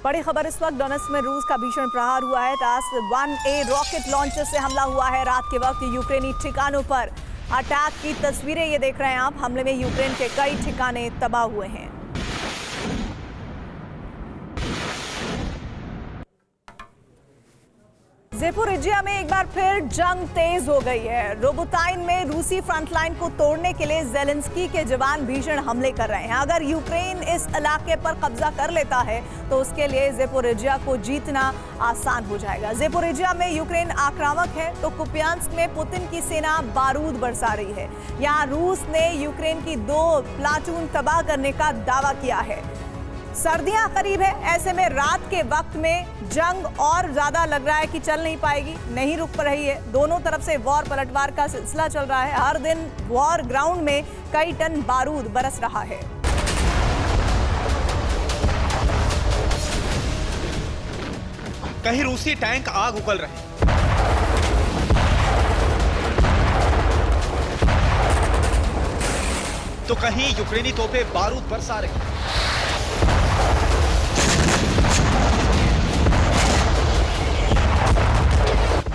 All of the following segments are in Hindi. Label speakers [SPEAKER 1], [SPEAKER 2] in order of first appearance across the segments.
[SPEAKER 1] बड़ी खबर इस वक्त डोनेट्स्क में रूस का भीषण प्रहार हुआ है। टास्क 1A रॉकेट लॉन्चर से हमला हुआ है। रात के वक्त यूक्रेनी ठिकानों पर अटैक की तस्वीरें ये देख रहे हैं आप। हमले में यूक्रेन के कई ठिकाने तबाह हुए हैं। ज़ेपोरिजिया में एक बार फिर जंग तेज हो गई है। रोबोटाइन में रूसी फ्रंटलाइन को तोड़ने के लिए ज़ेलेंस्की के जवान भीषण हमले कर रहे हैं। अगर यूक्रेन इस इलाके पर कब्जा कर लेता है तो उसके लिए ज़ेपोरिजिया को जीतना आसान हो जाएगा। ज़ेपोरिजिया में यूक्रेन आक्रामक है तो कुपियांस्क में पुतिन की सेना बारूद बरसा रही है। यहाँ रूस ने यूक्रेन की 2 प्लाटून तबाह करने का दावा किया है। सर्दियां करीब है, ऐसे में रात के वक्त में जंग और ज्यादा लग रहा है कि चल नहीं पाएगी, नहीं रुक रही है। दोनों तरफ से वॉर पलटवार का सिलसिला चल रहा है। हर दिन वॉर ग्राउंड में कई टन बारूद बरस रहा है।
[SPEAKER 2] कहीं रूसी टैंक आग उगल रहे, तो कहीं यूक्रेनी तोपें बारूद बरसा रही।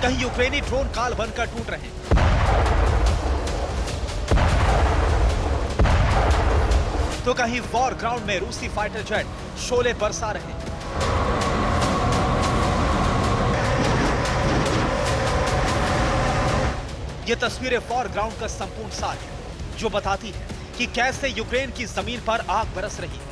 [SPEAKER 2] कहीं यूक्रेनी ड्रोन काल बनकर टूट रहे हैं, तो कहीं वॉर ग्राउंड में रूसी फाइटर जेट शोले बरसा रहे हैं। ये तस्वीरें वॉर ग्राउंड का संपूर्ण सार है, जो बताती है कि कैसे यूक्रेन की जमीन पर आग बरस रही है,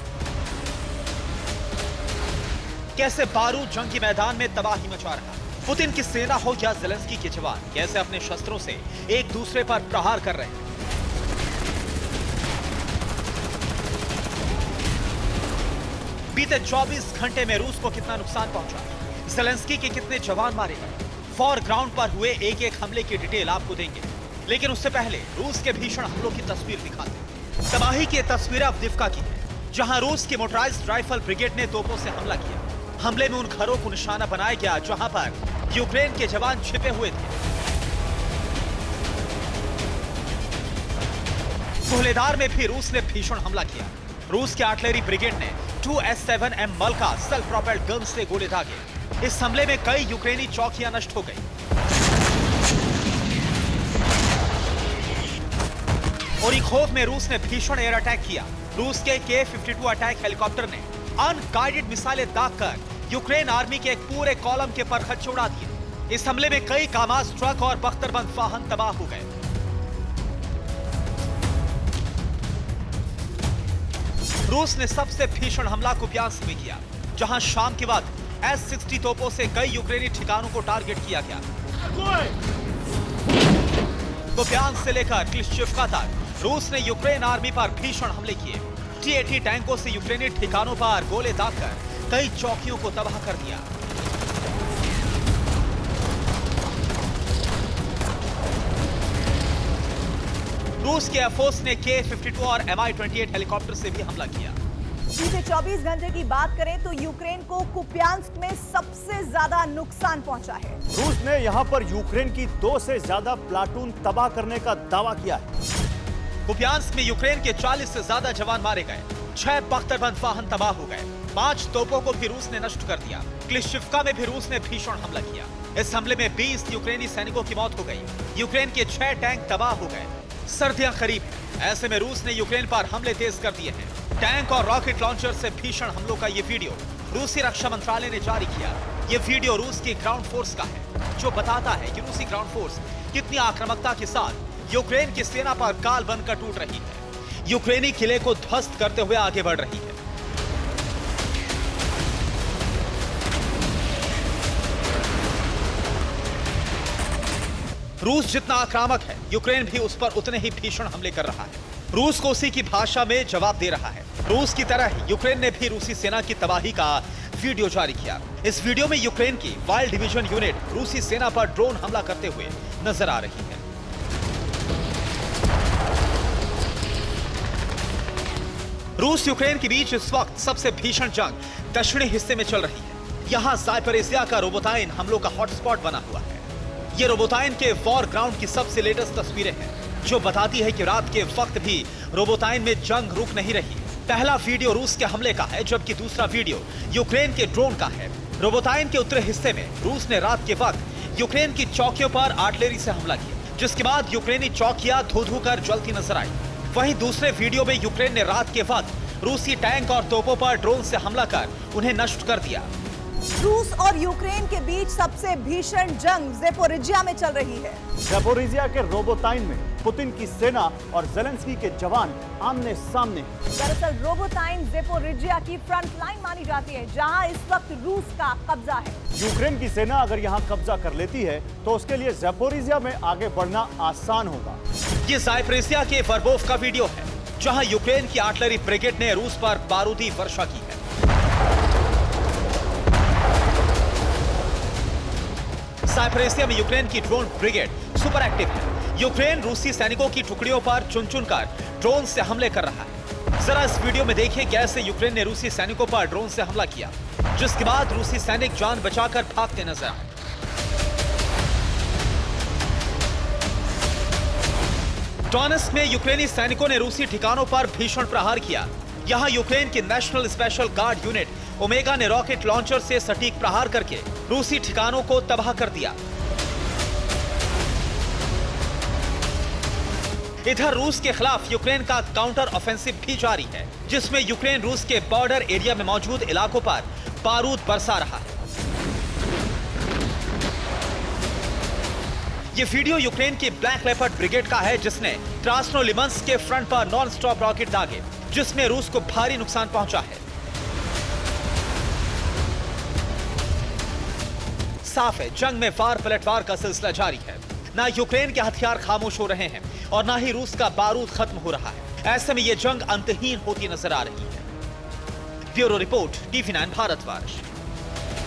[SPEAKER 2] कैसे बारूद जंगी मैदान में तबाही मचा रहा है। पुतिन की सेना हो या ज़ेलेंस्की के जवान कैसे अपने शस्त्रों से एक दूसरे पर प्रहार कर रहे हैं। बीते 24 घंटे में रूस को कितना नुकसान पहुंचा, ज़ेलेंस्की के कितने जवान मारे गए, वॉर ग्राउंड पर हुए एक एक हमले की डिटेल आपको देंगे। लेकिन उससे पहले रूस के भीषण हमलों की तस्वीर दिखाते हैं। तबाही की तस्वीर अवदिव्का की है, जहां रूस की मोटराइज्ड राइफल ब्रिगेड ने तोपों से हमला किया। हमले में उन घरों को निशाना बनाया गया जहां पर यूक्रेन के जवान छिपे हुए थे। सोहलेदार में भी रूस ने भीषण हमला किया। रूस के आर्टिलरी ब्रिगेड ने 2S7M Malka self propelled gun से गोले दागे। इस हमले में कई यूक्रेनी चौकियां नष्ट हो गई। ओरिखोव में रूस ने भीषण एयर अटैक किया। रूस के K-52 अटैक हेलीकॉप्टर ने अनगाइडेड मिसाइलें दागकर यूक्रेन आर्मी के एक पूरे कॉलम के परखच्चे उड़ा दिए। इस हमले में कई कामाज ट्रक और बख्तरबंद वाहन तबाह हो गए। रूस ने सबसे भीषण हमला कुपियांस्क में किया, जहां शाम के बाद S-60 तोपों से कई यूक्रेनी ठिकानों को टारगेट किया गया। कुपियांस्क से लेकर क्लिश्चिवका तक रूस ने यूक्रेन आर्मी पर भीषण हमले किए। T-80 टैंकों से यूक्रेनी ठिकानों पर गोले दागकर कई चौकियों को तबाह कर दिया। रूस के एयरफोर्स ने K-52 और Mi-28 हेलीकॉप्टर से भी हमला किया।
[SPEAKER 1] बीते 24 घंटे की बात करें तो यूक्रेन को कुपियांस्क में सबसे ज्यादा नुकसान पहुंचा है।
[SPEAKER 3] रूस ने यहां पर यूक्रेन की 2 से ज्यादा प्लाटून तबाह करने का दावा किया है।
[SPEAKER 2] कुपियांस्क में यूक्रेन के 40 से ज्यादा जवान मारे गए, 6 बख्तरबंद वाहन तबाह हो गए, 5 तोपों को भी रूस ने नष्ट कर दिया। क्लिश्चिवका में भी रूस ने भीषण हमला किया। इस हमले में 20 यूक्रेनी सैनिकों की मौत हो गई। यूक्रेन के 6 टैंक तबाह हो गए। सर्दियां करीब हैं, ऐसे में रूस ने यूक्रेन पर हमले तेज कर दिए हैं। टैंक और रॉकेट लॉन्चर से भीषण हमलों का ये वीडियो रूसी रक्षा मंत्रालय ने जारी किया। ये वीडियो रूस की ग्राउंड फोर्स का है, जो बताता है कि रूसी ग्राउंड फोर्स कितनी आक्रामकता के साथ यूक्रेन की सेना पर काल बनकर टूट रही है, यूक्रेनी किले को ध्वस्त करते हुए आगे बढ़ रही है। रूस जितना आक्रामक है, यूक्रेन भी उस पर उतने ही भीषण हमले कर रहा है। रूस को उसी की भाषा में जवाब दे रहा है। रूस की तरह ही यूक्रेन ने भी रूसी सेना की तबाही का वीडियो जारी किया। इस वीडियो में यूक्रेन की वाइल्ड डिवीजन यूनिट रूसी सेना पर ड्रोन हमला करते हुए नजर आ रही है। रूस यूक्रेन के बीच इस वक्त सबसे भीषण जंग दक्षिणी हिस्से में चल रही है। यहाँ ज़ापोरिजिया का रोबोटाइन हमलों का हॉटस्पॉट बना हुआ है। ये रोबोटाइन के वॉर ग्राउंड की सबसे लेटेस्ट तस्वीरें हैं, जो बताती है कि रात के वक्त भी रोबोटाइन में जंग रुक नहीं रही। पहला वीडियो रूस के हमले का है, जबकि दूसरा वीडियो यूक्रेन के ड्रोन का है। रोबोटाइन के उत्तरी हिस्से में रूस ने रात के वक्त यूक्रेन की चौकियों पर आर्टिलरी से हमला किया, जिसके बाद यूक्रेनी चौकियां धू-धू कर जलती नजर आई। वहीं दूसरे वीडियो में यूक्रेन ने रात के वक्त रूसी टैंक और तोपों पर ड्रोन से हमला कर उन्हें नष्ट कर दिया।
[SPEAKER 1] रूस और यूक्रेन के बीच सबसे भीषण जंग ज़ेपोरिजिया में चल रही है।
[SPEAKER 3] ज़ेपोरिजिया के रोबोटाइन में पुतिन की सेना और ज़ेलेंस्की के जवान आमने सामने हैं।
[SPEAKER 1] दरअसल रोबोटाइन ज़ेपोरिजिया की फ्रंट लाइन मानी जाती है, जहां इस वक्त रूस का कब्जा है।
[SPEAKER 3] यूक्रेन की सेना अगर यहाँ कब्जा कर लेती है तो उसके लिए ज़ेपोरिजिया में आगे बढ़ना आसान होगा।
[SPEAKER 2] ये ज़ापोरिजिया के वर्बोव का वीडियो है, जहां यूक्रेन की आर्टिलरी ब्रिगेड ने रूस पर बारूदी वर्षा की है। ज़ापोरिजिया में यूक्रेन की ड्रोन ब्रिगेड सुपर एक्टिव है। यूक्रेन रूसी सैनिकों की टुकड़ियों पर चुन-चुन कर ड्रोन से हमले कर रहा है। जरा इस वीडियो में देखिए कैसे यूक्रेन ने रूसी सैनिकों पर ड्रोन से हमला किया, जिसके बाद रूसी सैनिक जान बचाकर भागते नजर आए। डोनेत्स्क में यूक्रेनी सैनिकों ने रूसी ठिकानों पर भीषण प्रहार किया। यहां यूक्रेन की national special guard unit omega ने रॉकेट लॉन्चर से सटीक प्रहार करके रूसी ठिकानों को तबाह कर दिया। इधर रूस के खिलाफ यूक्रेन का काउंटर ऑफेंसिव भी जारी है, जिसमें यूक्रेन रूस के बॉर्डर एरिया में मौजूद इलाकों पर बारूद बरसा रहा है। ये वीडियो यूक्रेन की ब्लैक लेपर्ड ब्रिगेड का है, जिसने क्रास्नोलिमंस्क के फ्रंट पर नॉन स्टॉप रॉकेट दागे, जिसमें रूस को भारी नुकसान पहुंचा है। साफ है, जंग में वार पलटवार का सिलसिला जारी है। ना यूक्रेन के हथियार खामोश हो रहे हैं और ना ही रूस का बारूद खत्म हो रहा है। ऐसे में यह जंग अंतहीन होती नजर आ रही है। Bureau report, TV9 Bharatvarsh.